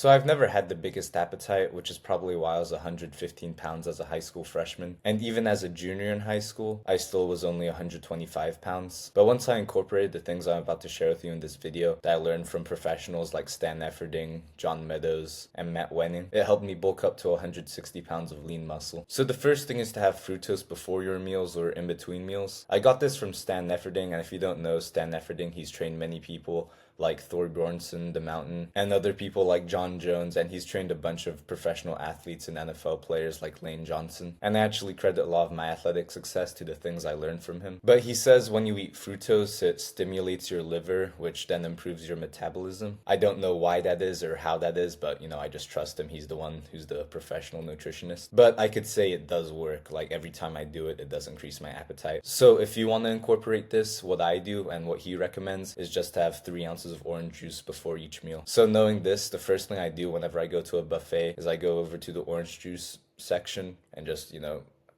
So I've never had the biggest appetite, which is probably why I was 115 pounds as a high school freshman. And even as a junior in high school, I still was only 125 pounds. But once I incorporated the things I'm about to share with you in this video that I learned from professionals like Stan Efferding, John Meadows, and Matt Wenning, it helped me bulk up to 160 pounds of lean muscle. So the first thing is to have fructose before your meals or in between meals. I got this from Stan Efferding, and if you don't know Stan Efferding, he's trained many people like Thor Bjornsson, the Mountain, and other people like John Jones, and he's trained a bunch of professional athletes and NFL players like Lane Johnson. And I actually credit a lot of my athletic success to the things I learned from him. But he says when you eat fructose, it stimulates your liver, which then improves your metabolism. I don't know why that is or how that is, but I just trust him. He's the one who's the professional nutritionist. But I could say it does work. Like every time I do it, it does increase my appetite. So if you want to incorporate this, what I do and what he recommends is just to have 3 ounces of orange juice before each meal. So knowing this, the first thing I do whenever I go to a buffet is I go over to the orange juice section and just,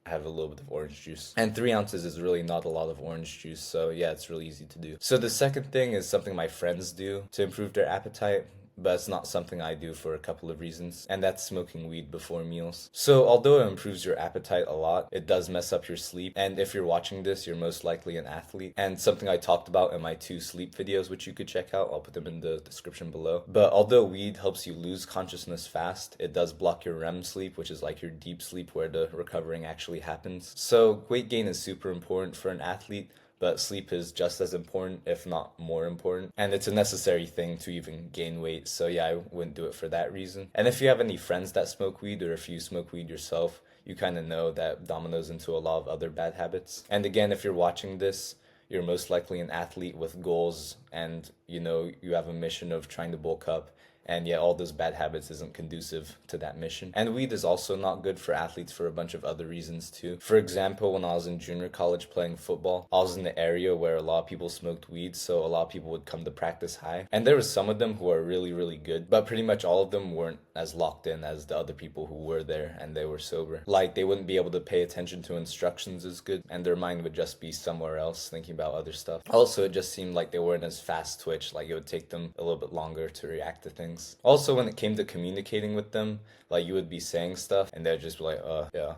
have a little bit of orange juice. And 3 ounces is really not a lot of orange juice, so yeah, it's really easy to do. So the second thing is something my friends do to improve their appetite, but it's not something I do for a couple of reasons, and that's smoking weed before meals. So although it improves your appetite a lot, it does mess up your sleep, and if you're watching this, you're most likely an athlete, and something I talked about in my 2 sleep videos, which you could check out, I'll put them in the description below. But although weed helps you lose consciousness fast, it does block your REM sleep, which is like your deep sleep where the recovering actually happens. So weight gain is super important for an athlete, but sleep is just as important, if not more important. And it's a necessary thing to even gain weight, so yeah, I wouldn't do it for that reason. And if you have any friends that smoke weed, or if you smoke weed yourself, you kind of know that dominoes into a lot of other bad habits. And again, if you're watching this, you're most likely an athlete with goals, and you have a mission of trying to bulk up. And yeah, all those bad habits isn't conducive to that mission. And weed is also not good for athletes for a bunch of other reasons too. For example, when I was in junior college playing football, I was in the area where a lot of people smoked weed, so a lot of people would come to practice high. And there was some of them who are really, really good, but pretty much all of them weren't as locked in as the other people who were there and they were sober. Like, they wouldn't be able to pay attention to instructions as good, and their mind would just be somewhere else thinking about other stuff. Also, it just seemed like they weren't as fast twitch, like it would take them a little bit longer to react to things. Also, when it came to communicating with them, like you would be saying stuff and they'd just be like, yeah,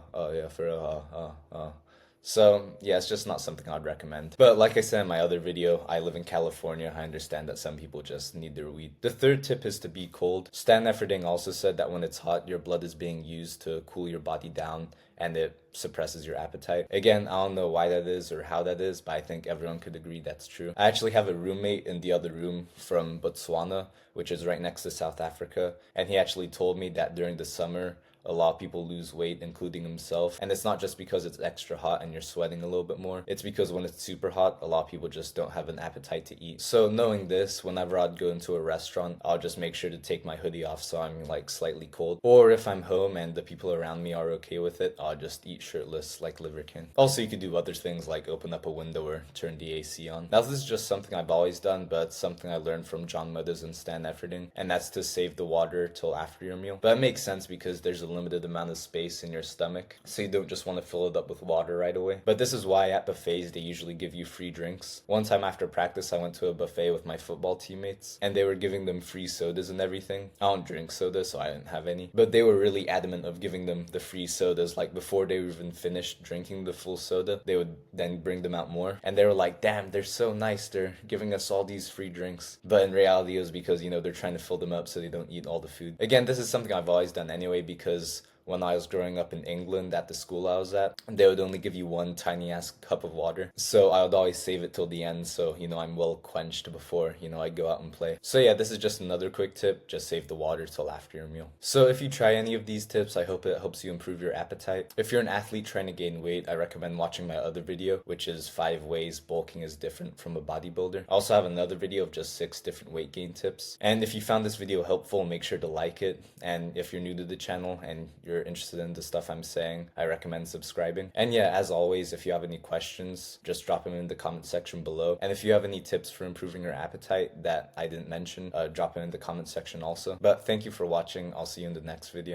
for So yeah, it's just not something I'd recommend. But like I said in my other video, I live in California. I understand that some people just need their weed. The third tip is to be cold. Stan Efferding also said that when it's hot, your blood is being used to cool your body down, and it suppresses your appetite. Again, I don't know why that is or how that is, but I think everyone could agree that's true. I actually have a roommate in the other room from Botswana, which is right next to South Africa, and he actually told me that during the summer, a lot of people lose weight, including himself. And it's not just because it's extra hot and you're sweating a little bit more. It's because when it's super hot, a lot of people just don't have an appetite to eat. So knowing this, whenever I'd go into a restaurant, I'll just make sure to take my hoodie off so I'm like slightly cold. Or if I'm home and the people around me are okay with it, I'll just eat shirtless like Liver King. Also, you could do other things like open up a window or turn the AC on. Now, this is just something I've always done, but it's something I learned from John Meadows and Stan Efferding, and that's to save the water till after your meal. But it makes sense because there's a limited amount of space in your stomach, so you don't just want to fill it up with water right away. But this is why at buffets they usually give you free drinks. One time after practice, I went to a buffet with my football teammates, and they were giving them free sodas and everything. I don't drink soda, so I didn't have any, but they were really adamant of giving them the free sodas. Like before they even finished drinking the full soda, they would then bring them out more, and they were like, damn, they're so nice, they're giving us all these free drinks. But in reality, it was because they're trying to fill them up so they don't eat all the food. Again, this is something I've always done anyway, because when I was growing up in England at the school I was at, they would only give you one tiny ass cup of water. So I would always save it till the end, so I'm well quenched before I go out and play. So yeah, this is just another quick tip. Just save the water till after your meal. So if you try any of these tips, I hope it helps you improve your appetite. If you're an athlete trying to gain weight, I recommend watching my other video, which is 5 ways bulking is different from a bodybuilder. I also have another video of just 6 different weight gain tips. And if you found this video helpful, make sure to like it. And if you're new to the channel and you're interested in the stuff I'm saying, I recommend subscribing. And yeah, as always, if you have any questions, just drop them in the comment section below. And if you have any tips for improving your appetite that I didn't mention, drop them in the comment section also. But thank you for watching. I'll see you in the next video.